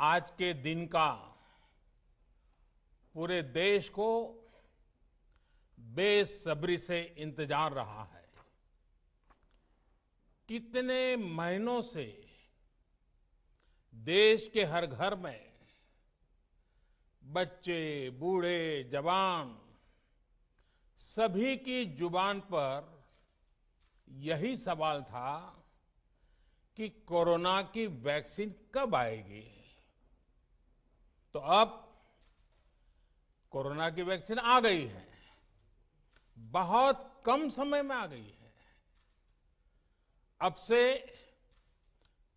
आज के दिन का पूरे देश को बेसब्री से इंतजार रहा है। कितने महीनों से देश के हर घर में बच्चे, बूढ़े, जवान सभी की जुबान पर यही सवाल था कि कोरोना की वैक्सीन कब आएगी। तो अब कोरोना की वैक्सीन आ गई है, बहुत कम समय में आ गई है। अब से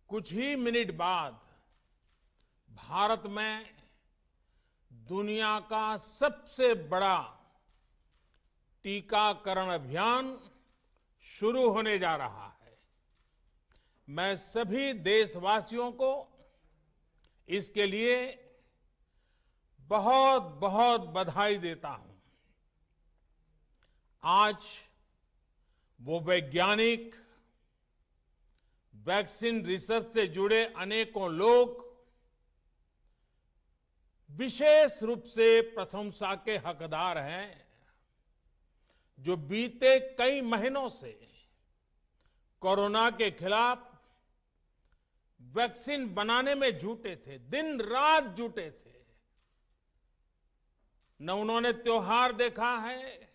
कुछ ही मिनट बाद भारत में दुनिया का सबसे बड़ा टीकाकरण अभियान शुरू होने जा रहा है। मैं सभी देशवासियों को इसके लिए बहुत बहुत बधाई देता हूं। आज वो वैज्ञानिक, वैक्सीन रिसर्च से जुड़े अनेकों लोग विशेष रूप से प्रशंसा के हकदार हैं, जो बीते कई महीनों से कोरोना के खिलाफ वैक्सीन बनाने में जुटे थे, दिन रात जुटे थे। न उन्होंने त्योहार देखा है,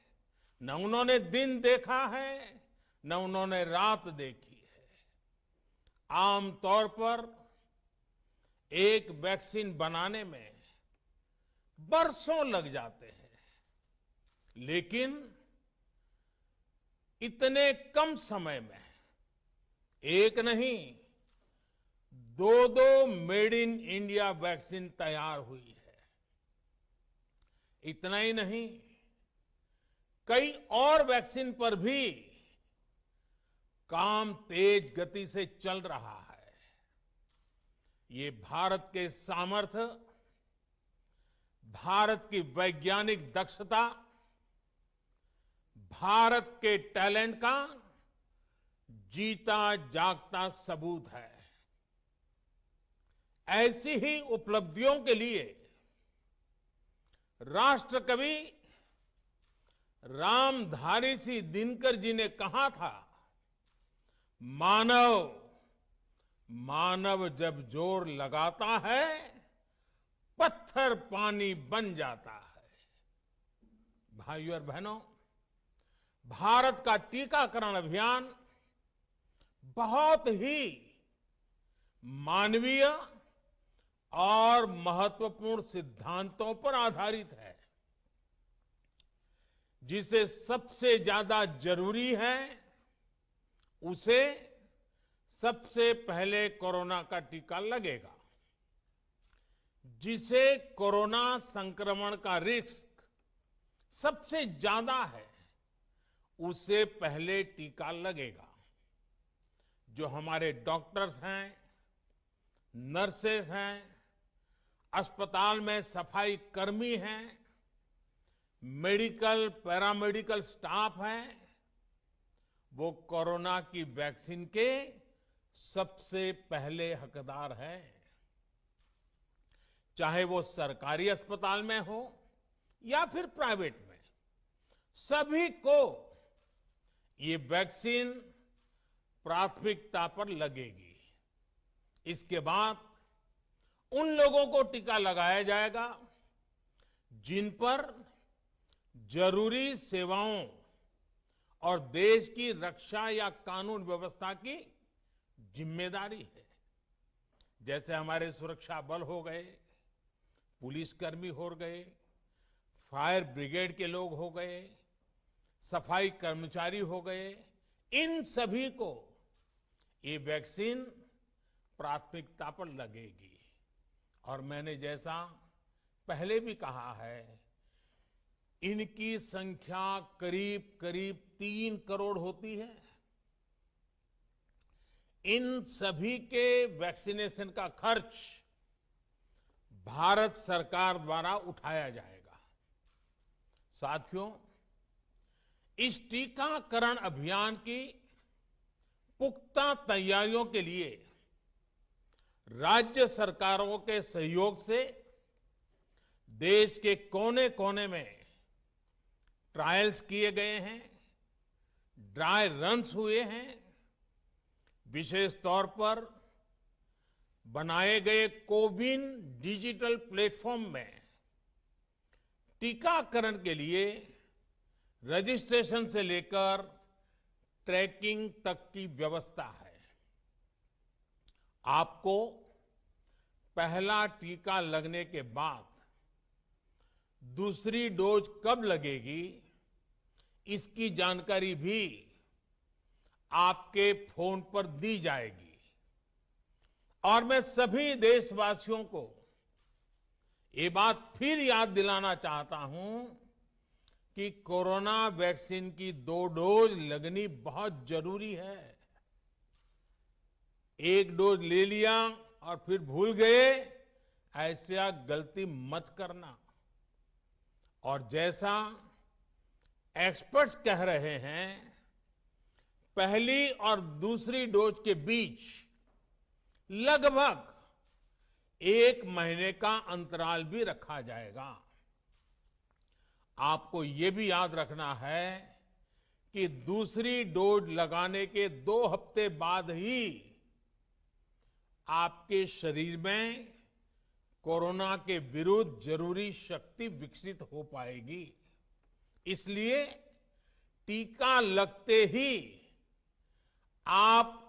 न उन्होंने दिन देखा है, न उन्होंने रात देखी है। आमतौर पर एक वैक्सीन बनाने में बरसों लग जाते हैं, लेकिन इतने कम समय में एक नहीं, दो मेड इन इंडिया वैक्सीन तैयार हुई है। इतना ही नहीं, कई और वैक्सीन पर भी काम तेज गति से चल रहा है। ये भारत के सामर्थ्य, भारत की वैज्ञानिक दक्षता, भारत के टैलेंट का जीता जागता सबूत है। ऐसी ही उपलब्धियों के लिए राष्ट्रकवि रामधारी सिंह दिनकर जी ने कहा था, मानव जब जोर लगाता है, पत्थर पानी बन जाता है। भाइयों और बहनों, भारत का टीकाकरण अभियान बहुत ही मानवीय और महत्वपूर्ण सिद्धांतों पर आधारित है। जिसे सबसे ज्यादा जरूरी है, उसे सबसे पहले कोरोना का टीका लगेगा। जिसे कोरोना संक्रमण का रिस्क सबसे ज्यादा है, उसे पहले टीका लगेगा। जो हमारे डॉक्टर्स हैं, नर्सेस हैं, अस्पताल में सफाई कर्मी हैं, मेडिकल, पैरामेडिकल स्टाफ हैं, वो कोरोना की वैक्सीन के सबसे पहले हकदार हैं। चाहे वो सरकारी अस्पताल में हो या फिर प्राइवेट में, सभी को ये वैक्सीन प्राथमिकता पर लगेगी। इसके बाद उन लोगों को टीका लगाया जाएगा जिन पर जरूरी सेवाओं और देश की रक्षा या कानून व्यवस्था की जिम्मेदारी है। जैसे हमारे सुरक्षा बल हो गए, पुलिसकर्मी हो गए, फायर ब्रिगेड के लोग हो गए, सफाई कर्मचारी हो गए, इन सभी को ये वैक्सीन प्राथमिकता पर लगेगी। और मैंने जैसा पहले भी कहा है, इनकी संख्या करीब करीब 3 करोड़ होती है। इन सभी के वैक्सीनेशन का खर्च भारत सरकार द्वारा उठाया जाएगा। साथियों, इस टीकाकरण अभियान की पुख्ता तैयारियों के लिए राज्य सरकारों के सहयोग से देश के कोने कोने में ट्रायल्स किए गए हैं, ड्राई रन्स हुए हैं। विशेष तौर पर बनाए गए कोविन डिजिटल प्लेटफॉर्म में टीकाकरण के लिए रजिस्ट्रेशन से लेकर ट्रैकिंग तक की व्यवस्था है। आपको पहला टीका लगने के बाद दूसरी डोज कब लगेगी, इसकी जानकारी भी आपके फोन पर दी जाएगी। और मैं सभी देशवासियों को ये बात फिर याद दिलाना चाहता हूं कि कोरोना वैक्सीन की 2 डोज लगनी बहुत जरूरी है। एक डोज ले लिया और फिर भूल गए, ऐसा गलती मत करना। और जैसा एक्सपर्ट्स कह रहे हैं, पहली और दूसरी डोज के बीच लगभग 1 महीने का अंतराल भी रखा जाएगा। आपको ये भी याद रखना है कि दूसरी डोज लगाने के 2 हफ्ते बाद ही आपके शरीर में कोरोना के विरुद्ध जरूरी शक्ति विकसित हो पाएगी। इसलिए टीका लगते ही आप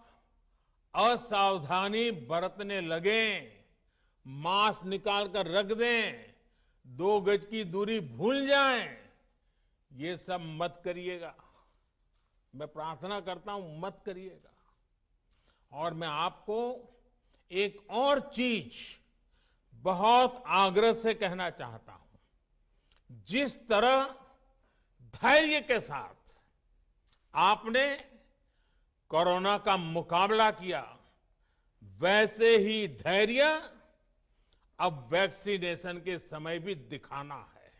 असावधानी बरतने लगें, मास्क निकालकर रख दें, 2 गज की दूरी भूल जाएं, ये सब मत करिएगा। मैं प्रार्थना करता हूं, मत करिएगा। और मैं आपको एक और चीज बहुत आग्रह से कहना चाहता हूं। जिस तरह धैर्य के साथ आपने कोरोना का मुकाबला किया, वैसे ही धैर्य अब वैक्सीनेशन के समय भी दिखाना है।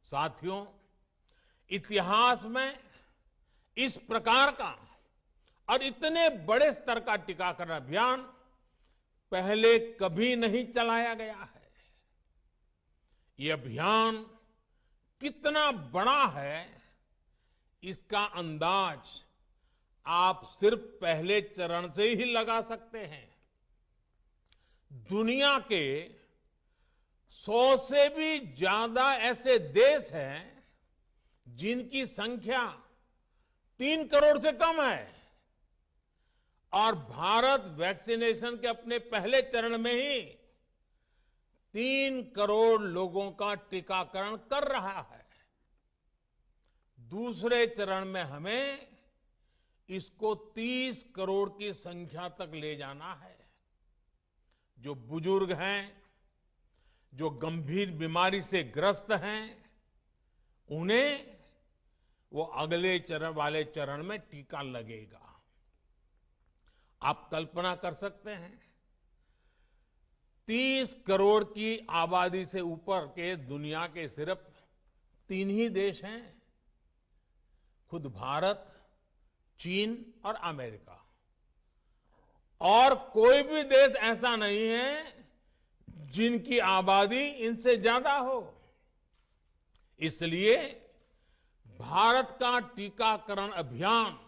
साथियों, इतिहास में इस प्रकार का और इतने बड़े स्तर का टीकाकरण अभियान पहले कभी नहीं चलाया गया है। ये अभियान कितना बड़ा है, इसका अंदाज आप सिर्फ पहले चरण से ही लगा सकते हैं। दुनिया के 100 से भी ज्यादा ऐसे देश हैं जिनकी संख्या 3 करोड़ से कम है, और भारत वैक्सीनेशन के अपने पहले चरण में ही 3 करोड़ लोगों का टीकाकरण कर रहा है। दूसरे चरण में हमें इसको 30 करोड़ की संख्या तक ले जाना है। जो बुजुर्ग हैं, जो गंभीर बीमारी से ग्रस्त हैं, उन्हें वो अगले चरण वाले चरण में टीका लगेगा। आप कल्पना कर सकते हैं, 30 करोड़ की आबादी से ऊपर के दुनिया के सिर्फ 3 ही देश हैं, खुद भारत, चीन और अमेरिका। और कोई भी देश ऐसा नहीं है जिनकी आबादी इनसे ज्यादा हो। इसलिए भारत का टीकाकरण अभियान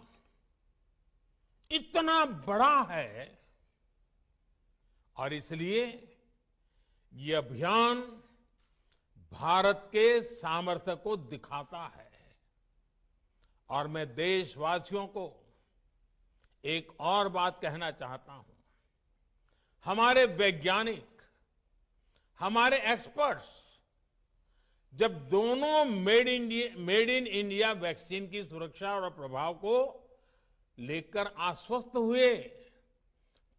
इतना बड़ा है, और इसलिए ये अभियान भारत के सामर्थ्य को दिखाता है। और मैं देशवासियों को एक और बात कहना चाहता हूं। हमारे वैज्ञानिक, हमारे एक्सपर्ट्स जब दोनों मेड इन इंडिया वैक्सीन की सुरक्षा और प्रभाव को लेकर आश्वस्त हुए,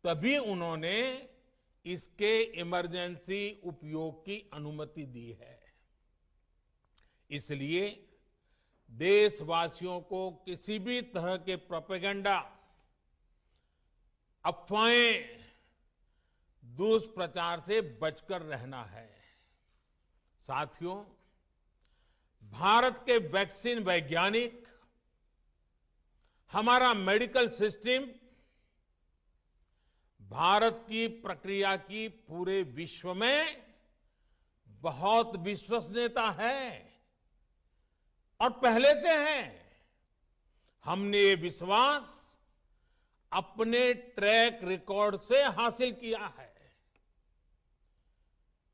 तभी उन्होंने इसके इमरजेंसी उपयोग की अनुमति दी है। इसलिए देशवासियों को किसी भी तरह के प्रोपेगेंडा, अफवाहें, दुष्प्रचार से बचकर रहना है। साथियों, भारत के वैक्सीन वैज्ञानिक, हमारा मेडिकल सिस्टम भारत की प्रक्रिया की पूरे विश्व में बहुत विश्वसनीयता है और पहले से है। हमने ये विश्वास अपने ट्रैक रिकॉर्ड से हासिल किया है।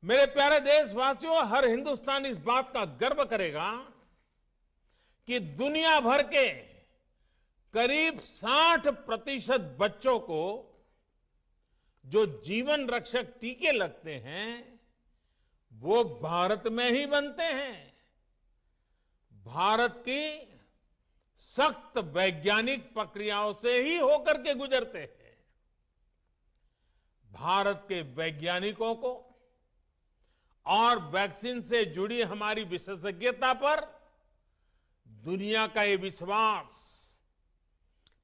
मेरे प्यारे देशवासियों, हर हिंदुस्तानी इस बात का गर्व करेगा कि दुनिया भर के करीब 60% बच्चों को जो जीवन रक्षक टीके लगते हैं वो भारत में ही बनते हैं। भारत की सख्त वैज्ञानिक प्रक्रियाओं से ही होकर के गुजरते हैं। भारत के वैज्ञानिकों को और वैक्सीन से जुड़ी हमारी विशेषज्ञता पर दुनिया का ये विश्वास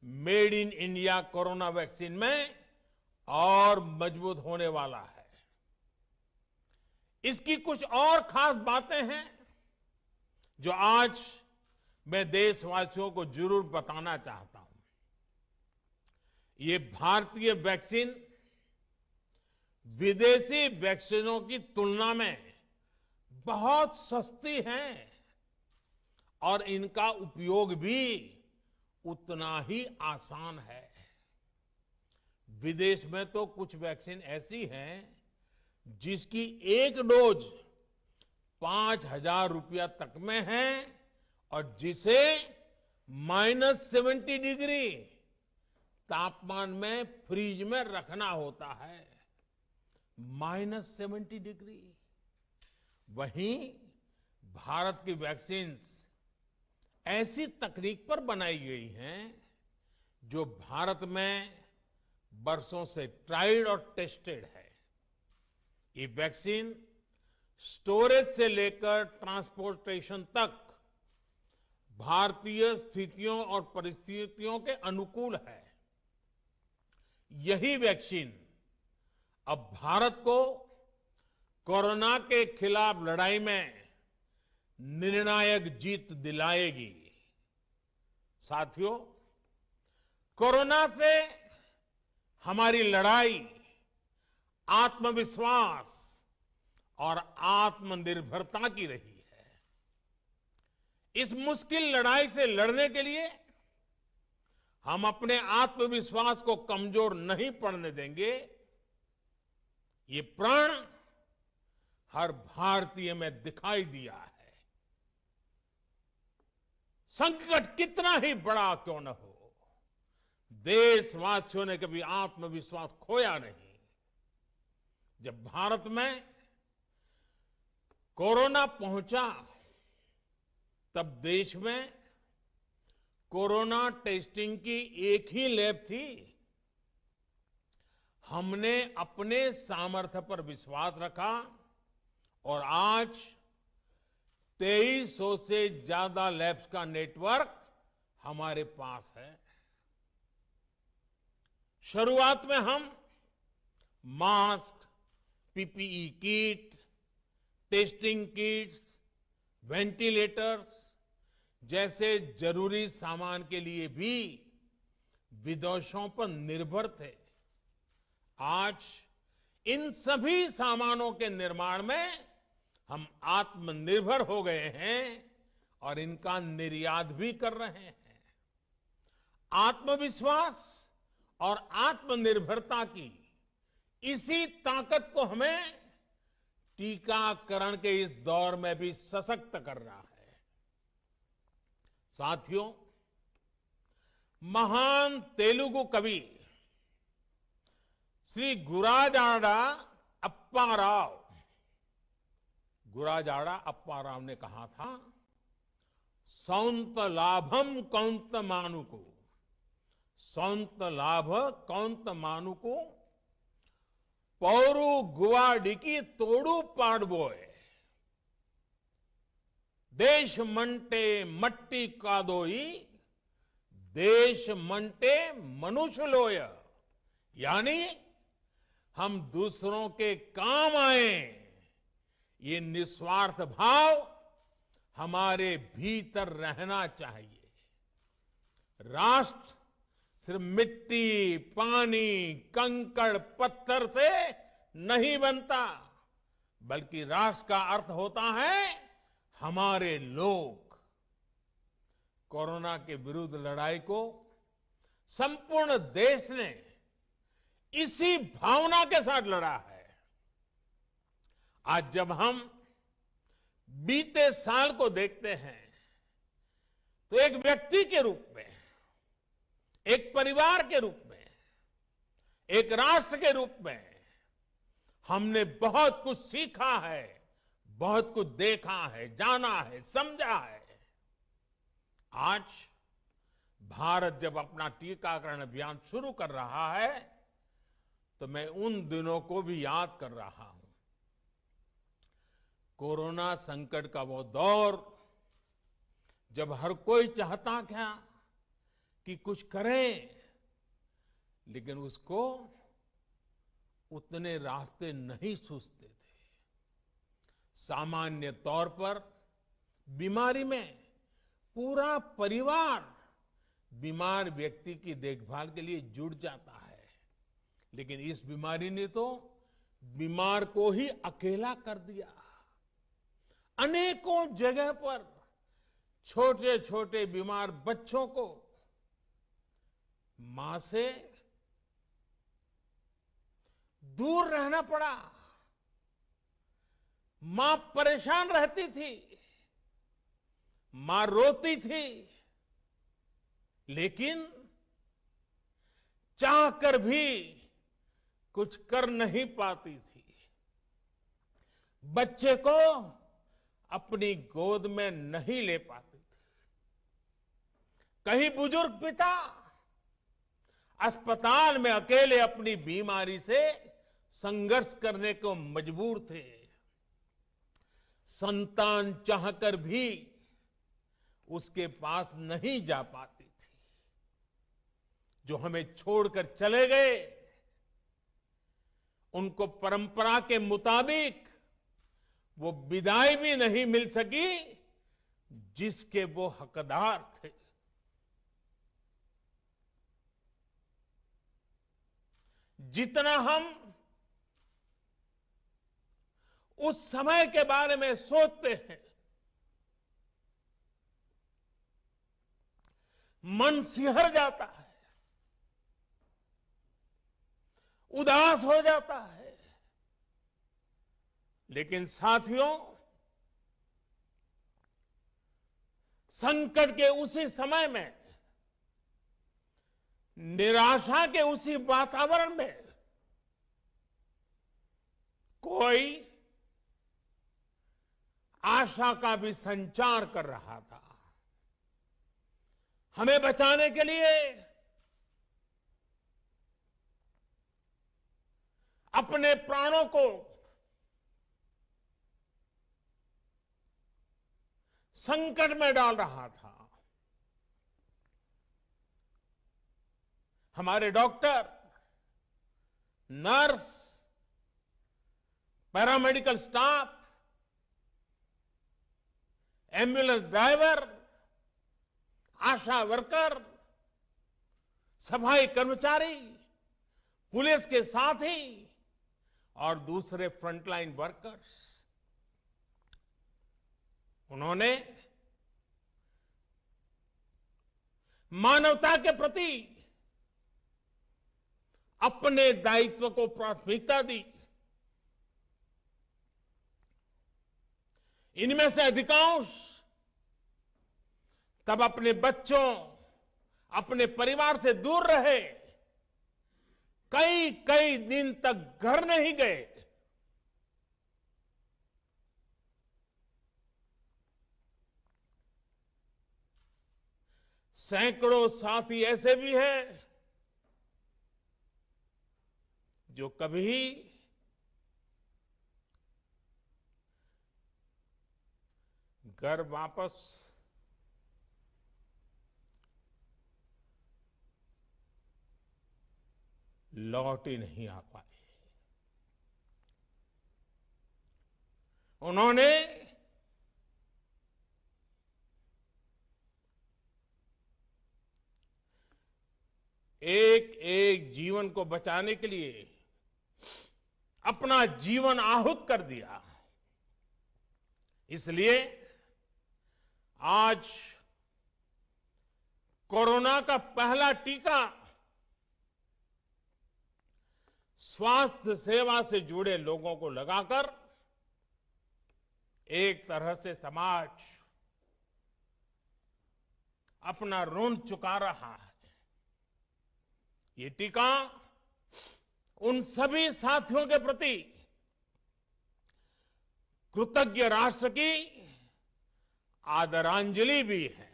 made in India corona vaccine में और मजबूत होने वाला है। इसकी कुछ और खास बातें हैं जो आज मैं देशवासियों को जरूर बताना चाहता हूं। ये भारतीय वैक्सीन विदेशी वैक्सीनों की तुलना में बहुत सस्ती हैं और इनका उपयोग भी उतना ही आसान है। विदेश में तो कुछ वैक्सीन ऐसी हैं जिसकी एक डोज 5,000 रुपया तक में है और जिसे -70 डिग्री तापमान में फ्रीज में रखना होता है। -70 डिग्री। वहीं भारत की वैक्सीन ऐसी तकनीक पर बनाई गई हैं जो भारत में बरसों से ट्राइड और टेस्टेड है। ये वैक्सीन स्टोरेज से लेकर ट्रांसपोर्टेशन तक भारतीय स्थितियों और परिस्थितियों के अनुकूल है। यही वैक्सीन अब भारत को कोरोना के खिलाफ लड़ाई में निर्णायक जीत दिलाएगी। साथियों, कोरोना से हमारी लड़ाई आत्मविश्वास और आत्मनिर्भरता की रही है। इस मुश्किल लड़ाई से लड़ने के लिए हम अपने आत्मविश्वास को कमजोर नहीं पड़ने देंगे। ये प्रण हर भारतीय में दिखाई दिया है। संकट कितना ही बड़ा क्यों न हो, देशवासियों ने कभी आत्मविश्वास खोया नहीं। जब भारत में कोरोना पहुंचा तब देश में कोरोना टेस्टिंग की एक ही लैब थी। हमने अपने सामर्थ्य पर विश्वास रखा और आज 2300 से ज्यादा लैब्स का नेटवर्क हमारे पास है। शुरुआत में हम mask, PPE kit, testing kits, ventilators जैसे जरूरी सामान के लिए भी विदेशों पर निर्भर थे। आज इन सभी सामानों के निर्माण में हम आत्मनिर्भर हो गए हैं और इनका निर्यात भी कर रहे हैं। आत्मविश्वास और आत्मनिर्भरता की इसी ताकत को हमें टीकाकरण के इस दौर में भी सशक्त कर रहा है। साथियों, महान तेलुगु कवि श्री गुराजाड़ा अप्पा राव ने कहा था, सौंत लाभम कौंत मानुको, सौंत लाभ कौंत मानुको, पौरु गुवाडिकी तोड़ू पाड़बोए, देश मंटे मट्टी कादोई, देश मंटे मनुष्य लोय। यानी हम दूसरों के काम आए, ये निस्वार्थ भाव हमारे भीतर रहना चाहिए। राष्ट्र सिर्फ मिट्टी, पानी, कंकड़, पत्थर से नहीं बनता, बल्कि राष्ट्र का अर्थ होता है हमारे लोग। कोरोना के विरुद्ध लड़ाई को संपूर्ण देश ने इसी भावना के साथ लड़ा है। आज जब हम बीते साल को देखते हैं तो एक व्यक्ति के रूप में, एक परिवार के रूप में, एक राष्ट्र के रूप में हमने बहुत कुछ सीखा है, बहुत कुछ देखा है, जाना है, समझा है। आज भारत जब अपना टीकाकरण अभियान शुरू कर रहा है तो मैं उन दिनों को भी याद कर रहा हूं। कोरोना संकट का वो दौर जब हर कोई चाहता था कि कुछ करें, लेकिन उसको उतने रास्ते नहीं सूझते थे। सामान्य तौर पर बीमारी में पूरा परिवार बीमार व्यक्ति की देखभाल के लिए जुट जाता है, लेकिन इस बीमारी ने तो बीमार को ही अकेला कर दिया। अनेकों जगह पर छोटे छोटे बीमार बच्चों को मां से दूर रहना पड़ा। मां परेशान रहती थी, मां रोती थी, लेकिन चाहकर भी कुछ कर नहीं पाती थी। बच्चे को अपनी गोद में नहीं ले पाती थी। कहीं बुजुर्ग पिता अस्पताल में अकेले अपनी बीमारी से संघर्ष करने को मजबूर थे। संतान चाहकर भी उसके पास नहीं जा पाती थी। जो हमें छोड़कर चले गए, उनको परंपरा के मुताबिक वो विदाई भी नहीं मिल सकी जिसके वो हकदार थे। जितना हम उस समय के बारे में सोचते हैं, मन सिहर जाता है, उदास हो जाता है। लेकिन साथियों, संकट के उसी समय में, निराशा के उसी वातावरण में कोई आशा का भी संचार कर रहा था। हमें बचाने के लिए अपने प्राणों को संकट में डाल रहा था। हमारे doctor, nurse, paramedical staff, ambulance driver, ASHA worker, सफाई कर्मचारी, पुलिस के साथी और दूसरे फ्रंटलाइन वर्कर्स, उन्होंने मानवता के प्रति अपने दायित्व को प्राथमिकता दी। इनमें से अधिकांश तब अपने बच्चों, अपने परिवार से दूर रहे, कई कई दिन तक घर नहीं गए। सैकड़ों साथी ऐसे भी हैं जो कभी घर वापस लौट ही नहीं आ पाए। उन्होंने जीवन को बचाने के लिए अपना जीवन आहूत कर दिया। इसलिए आज कोरोना का पहला टीका स्वास्थ्य सेवा से जुड़े लोगों को लगाकर एक तरह से समाज अपना ऋण चुका रहा है। ये टीका उन सभी साथियों के प्रति कृतज्ञ राष्ट्र की आदरांजलि भी है।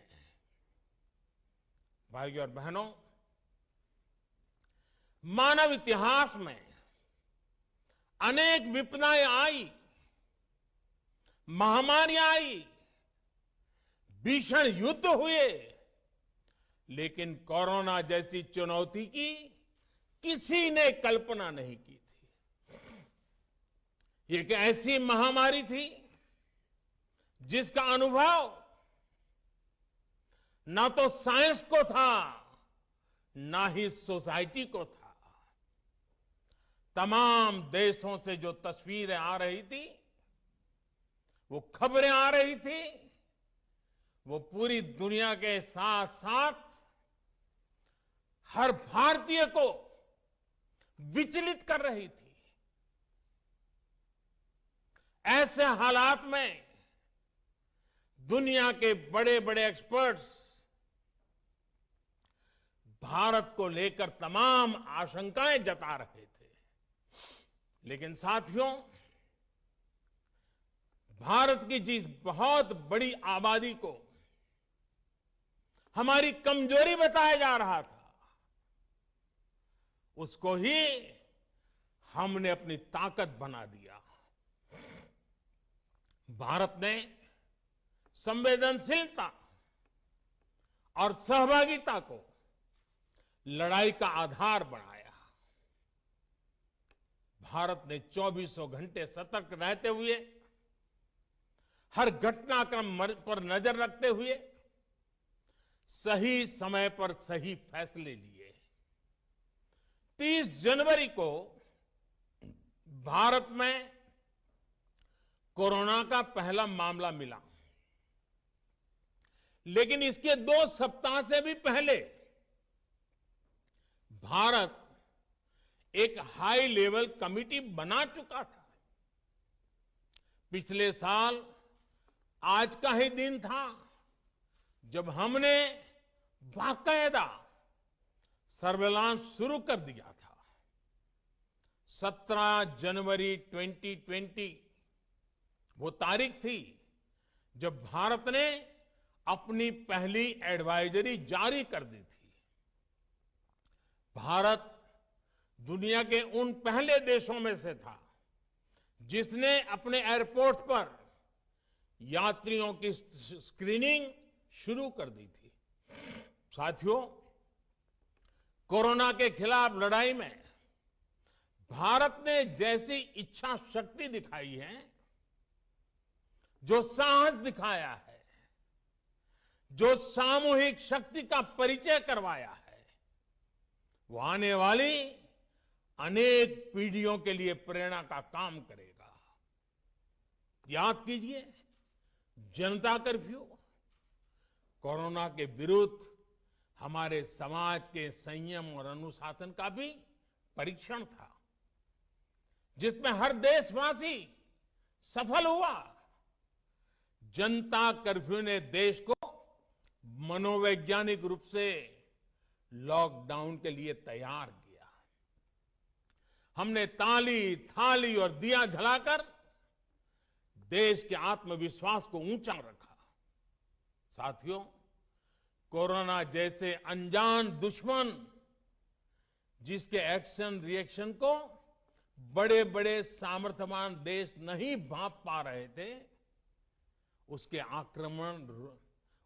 भाइयों और बहनों, मानव इतिहास में अनेक विपदाएं आई, महामारियां आई, भीषण युद्ध हुए, लेकिन कोरोना जैसी चुनौती की किसी ने कल्पना नहीं की थी। ये एक ऐसी महामारी थी जिसका अनुभव ना तो साइंस को था, ना ही सोसाइटी को था। तमाम देशों से जो तस्वीरें आ रही थी, वो खबरें आ रही थी, वो पूरी दुनिया के साथ साथ हर भारतीय को विचलित कर रही थी। ऐसे हालात में दुनिया के बड़े बड़े एक्सपर्ट्स भारत को लेकर तमाम आशंकाएं जता रहे थे। लेकिन साथियों, भारत की जिस बहुत बड़ी आबादी को हमारी कमजोरी बताया जा रहा था, उसको ही हमने अपनी ताकत बना दिया। भारत ने संवेदनशीलता और सहभागिता को लड़ाई का आधार बनाया। भारत ने 24 घंटे सतर्क रहते हुए, हर घटनाक्रम पर नजर रखते हुए सही समय पर सही फैसले लिए। 30 जनवरी को भारत में कोरोना का पहला मामला मिला, लेकिन इसके 2 सप्ताह से भी पहले भारत एक हाई लेवल कमिटी बना चुका था। पिछले साल आज का ही दिन था जब हमने बाकायदा सर्वेलांस शुरू कर दिया था। 17 जनवरी 2020 वो तारीख थी जब भारत ने अपनी पहली एडवाइजरी जारी कर दी थी। भारत दुनिया के उन पहले देशों में से था जिसने अपने एयरपोर्ट्स पर यात्रियों की स्क्रीनिंग शुरू कर दी थी। साथियों, कोरोना के खिलाफ लड़ाई में भारत ने जैसी इच्छा शक्ति दिखाई है, जो साहस दिखाया है, जो सामूहिक शक्ति का परिचय करवाया है, वो आने वाली अनेक पीढ़ियों के लिए प्रेरणा का काम करेगा। याद कीजिए, जनता कर्फ्यू कोरोना के विरुद्ध हमारे समाज के संयम और अनुशासन का भी परीक्षण था, जिसमें हर देशवासी सफल हुआ। जनता कर्फ्यू ने देश को मनोवैज्ञानिक रूप से लॉकडाउन के लिए तैयार किया। हमने ताली, थाली और दिया जलाकर देश के आत्मविश्वास को ऊंचा रखा। साथियों, कोरोना जैसे अनजान दुश्मन जिसके एक्शन रिएक्शन को बड़े बड़े सामर्थ्यवान देश नहीं भांप पा रहे थे,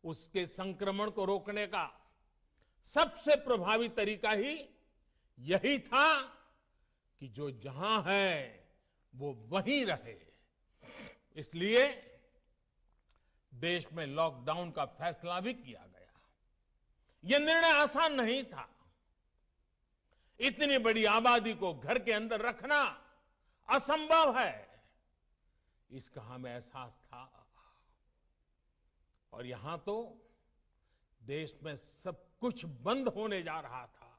उसके संक्रमण को रोकने का सबसे प्रभावी तरीका ही यही था कि जो जहां है वो वहीं रहे। इसलिए देश में लॉकडाउन का फैसला भी किया गया। यह निर्णय आसान नहीं था। इतनी बड़ी आबादी को घर के अंदर रखना असंभव है, इसका हमें एहसास था। और यहां तो देश में सब कुछ बंद होने जा रहा था,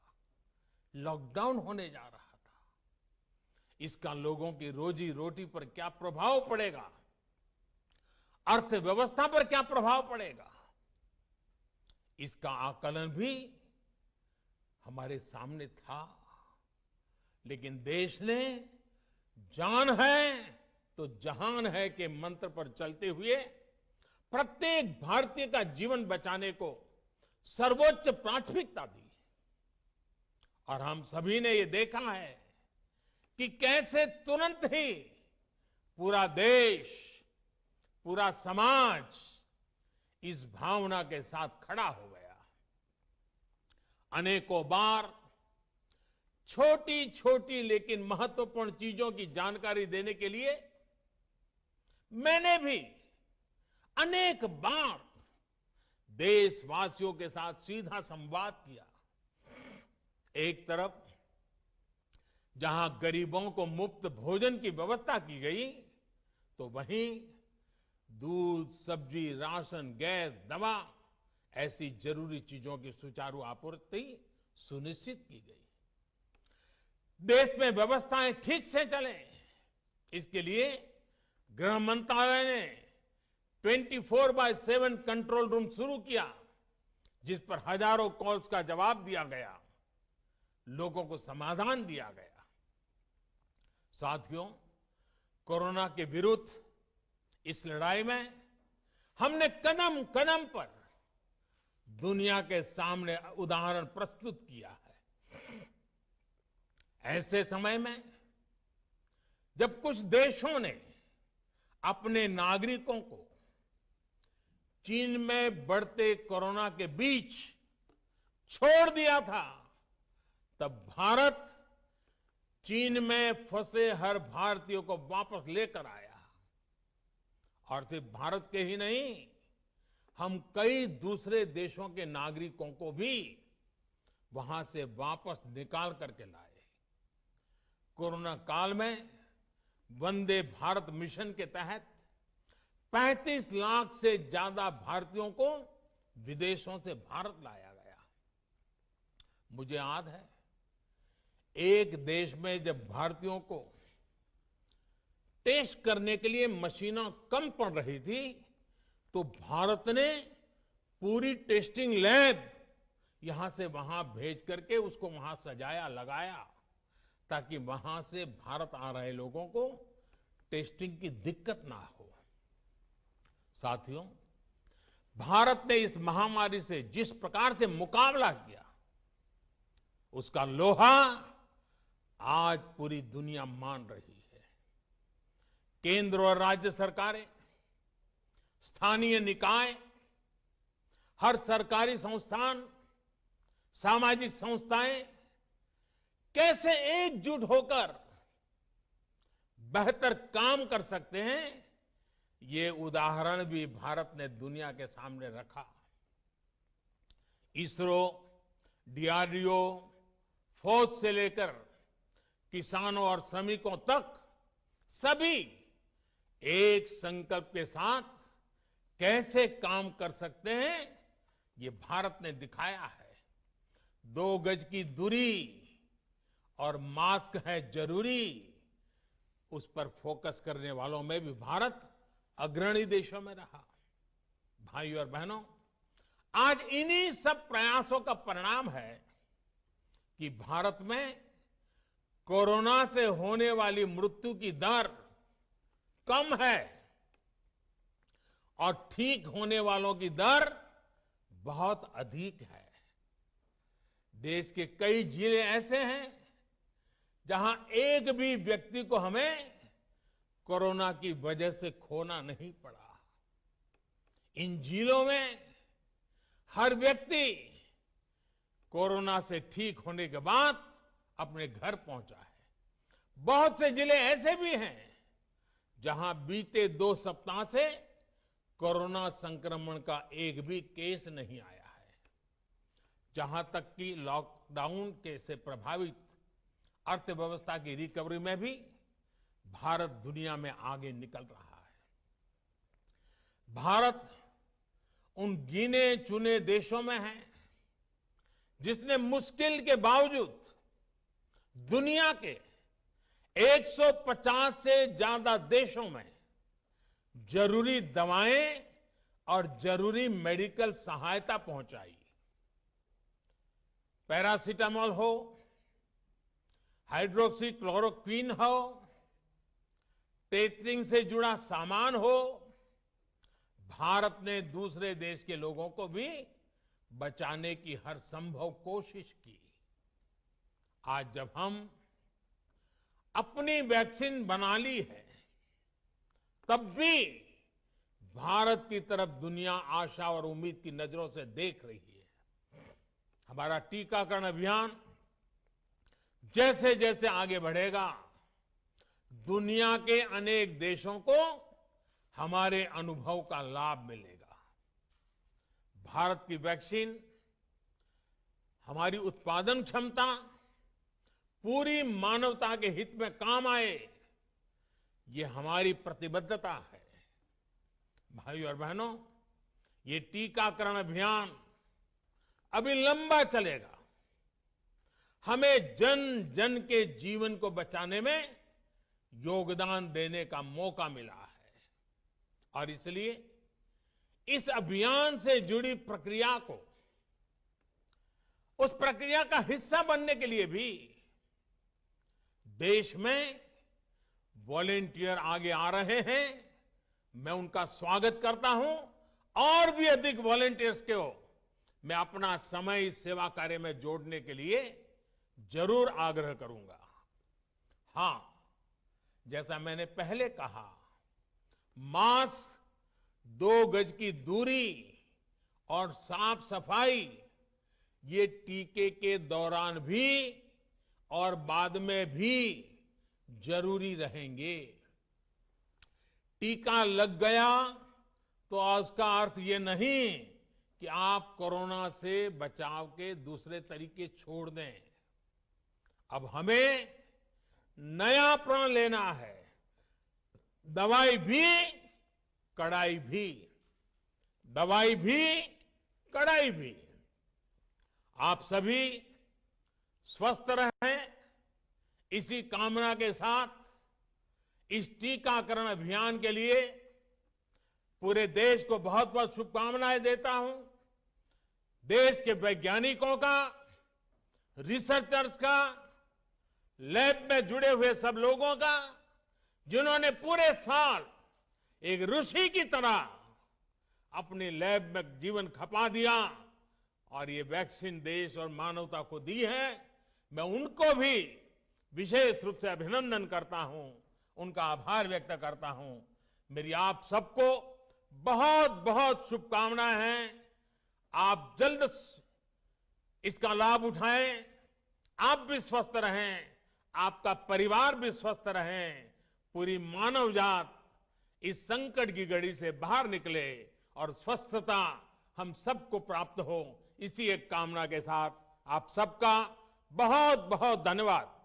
लॉकडाउन होने जा रहा था। इसका लोगों की रोजी रोटी पर क्या प्रभाव पड़ेगा, अर्थव्यवस्था पर क्या प्रभाव पड़ेगा, इसका आकलन भी हमारे सामने था। लेकिन देश ने जान है तो जहान है के मंत्र पर चलते हुए प्रत्येक भारतीय का जीवन बचाने को सर्वोच्च प्राथमिकता दी। और हम सभी ने ये देखा है कि कैसे तुरंत ही पूरा देश, पूरा समाज इस भावना के साथ खड़ा हो गया। अनेकों बार छोटी छोटी लेकिन महत्वपूर्ण चीजों की जानकारी देने के लिए मैंने भी अनेक बार देशवासियों के साथ सीधा संवाद किया। एक तरफ जहां गरीबों को मुफ्त भोजन की व्यवस्था की गई, तो वहीं दूध, सब्जी, राशन, गैस, दवा ऐसी जरूरी चीजों की सुचारू आपूर्ति सुनिश्चित की गई। देश में व्यवस्थाएं ठीक से चले, इसके लिए गृह मंत्रालय ने 24/7 कंट्रोल रूम शुरू किया, जिस पर हजारों कॉल्स का जवाब दिया गया, लोगों को समाधान दिया गया। साथियों, कोरोना के विरुद्ध इस लड़ाई में हमने कदम कदम पर दुनिया के सामने उदाहरण प्रस्तुत किया है। ऐसे समय में जब कुछ देशों ने अपने नागरिकों को चीन में बढ़ते कोरोना के बीच छोड़ दिया था, तब भारत चीन में फंसे हर भारतीय को वापस लेकर आया। और सिर्फ भारत के ही नहीं, हम कई दूसरे देशों के नागरिकों को भी वहां से वापस निकाल करके लाए। कोरोना काल में वंदे भारत मिशन के तहत 35 लाख से ज्यादा भारतीयों को विदेशों से भारत लाया गया। मुझे याद है, एक देश में जब भारतीयों को टेस्ट करने के लिए मशीनें कम पड़ रही थी, तो भारत ने पूरी टेस्टिंग लैब यहां से वहां भेज करके उसको वहां सजाया, लगाया, ताकि वहां से भारत आ रहे लोगों को टेस्टिंग की दिक्कत ना हो। साथियों, भारत ने इस महामारी से जिस प्रकार से मुकाबला किया, उसका लोहा आज पूरी दुनिया मान रही है। केंद्र और राज्य सरकारें, स्थानीय निकाय, हर सरकारी संस्थान, सामाजिक संस्थाएं कैसे एकजुट होकर बेहतर काम कर सकते हैं, ये उदाहरण भी भारत ने दुनिया के सामने रखा। इसरो, डीआरडीओ, फौज से लेकर किसानों और श्रमिकों तक सभी एक संकल्प के साथ कैसे काम कर सकते हैं, ये भारत ने दिखाया है। 2 गज की दूरी और मास्क है जरूरी, उस पर फोकस करने वालों में भी भारत अग्रणी देशों में रहा। भाइयों और बहनों, आज इन्हीं सब प्रयासों का परिणाम है कि भारत में कोरोना से होने वाली मृत्यु की दर कम है और ठीक होने वालों की दर बहुत अधिक है। देश के कई जिले ऐसे हैं जहां एक भी व्यक्ति को हमें कोरोना की वजह से खोना नहीं पड़ा। इन जिलों में हर व्यक्ति कोरोना से ठीक होने के बाद अपने घर पहुंचा है। बहुत से जिले ऐसे भी हैं जहां बीते 2 सप्ताह से कोरोना संक्रमण का एक भी केस नहीं आया है। जहां तक कि लॉकडाउन के से प्रभावित अर्थव्यवस्था की रिकवरी में भी भारत दुनिया में आगे निकल रहा है। भारत उन गिने चुने देशों में है जिसने मुश्किल के बावजूद दुनिया के 150 से ज्यादा देशों में जरूरी दवाएं और जरूरी मेडिकल सहायता पहुंचाई। पैरासीटामोल हो, हाइड्रोक्सी क्लोरोक्वीन हो, टेस्टिंग से जुड़ा सामान हो, भारत ने दूसरे देश के लोगों को भी बचाने की हर संभव कोशिश की। आज जब हम अपनी वैक्सीन बना ली है, तब भी भारत की तरफ दुनिया आशा और उम्मीद की नजरों से देख रही है। हमारा टीकाकरण अभियान जैसे जैसे आगे बढ़ेगा, दुनिया के अनेक देशों को हमारे अनुभव का लाभ मिलेगा। भारत की वैक्सीन, हमारी उत्पादन क्षमता पूरी मानवता के हित में काम आए, ये हमारी प्रतिबद्धता है। भाइयों और बहनों, ये टीकाकरण अभियान अभी लंबा चलेगा। हमें जन जन के जीवन को बचाने में योगदान देने का मौका मिला है और इसलिए इस अभियान से जुड़ी प्रक्रिया को, उस प्रक्रिया का हिस्सा बनने के लिए भी देश में वॉलेंटियर आगे आ रहे हैं। मैं उनका स्वागत करता हूं और भी अधिक वॉलेंटियर्स को मैं अपना समय इस सेवा कार्य में जोड़ने के लिए जरूर आग्रह करूंगा। हां, जैसा मैंने पहले कहा, मास्क, 2 गज की दूरी और साफ सफाई ये टीके के दौरान भी और बाद में भी जरूरी रहेंगे। टीका लग गया तो उसका अर्थ ये नहीं कि आप कोरोना से बचाव के दूसरे तरीके छोड़ दें। अब हमें नया प्रण लेना है। दवाई भी, कड़ाई भी। दवाई भी, कड़ाई भी। आप सभी स्वस्थ रहें, इसी कामना के साथ इस टीकाकरण अभियान के लिए पूरे देश को बहुत बहुत शुभकामनाएं देता हूं। देश के वैज्ञानिकों का, रिसर्चर्स का, लैब में जुड़े हुए सब लोगों का, जिन्होंने पूरे साल एक ऋषि की तरह अपनी लैब में जीवन खपा दिया और ये वैक्सीन देश और मानवता को दी है। मैं उनको भी विशेष रूप से अभिनंदन करता हूं, उनका आभार व्यक्त करता हूं। मेरी आप सबको बहुत बहुत शुभकामनाएं हैं। आप जल्द इसका लाभ उठाएं, आप भी स्वस्थ रहें, आपका परिवार भी स्वस्थ रहें, पूरी मानव जात इस संकट की घड़ी से बाहर निकले और स्वस्थता हम सबको प्राप्त हो, इसी एक कामना के साथ आप सबका बहुत बहुत धन्यवाद।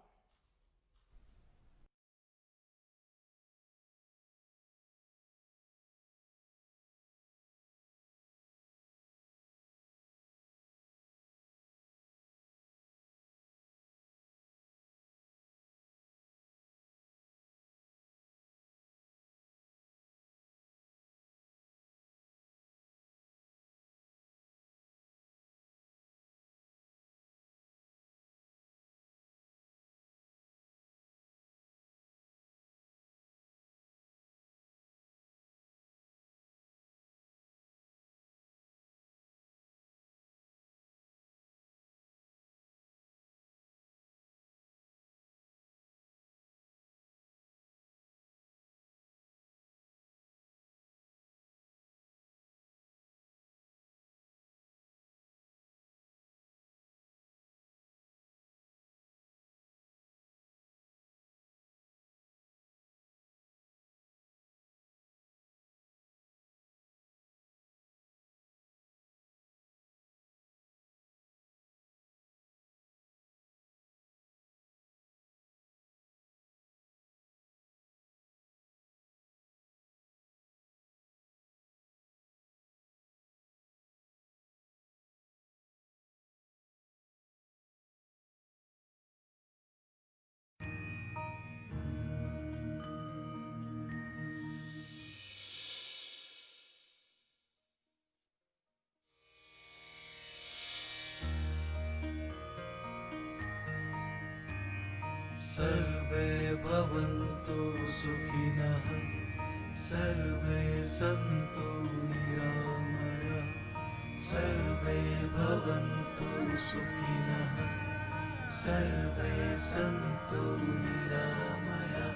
सर्वे भवन्तु सुखिनः सर्वे सन्तु निरामयाः सर्वे भवन्तु सुखिनः सर्वे सन्तु निरामयाः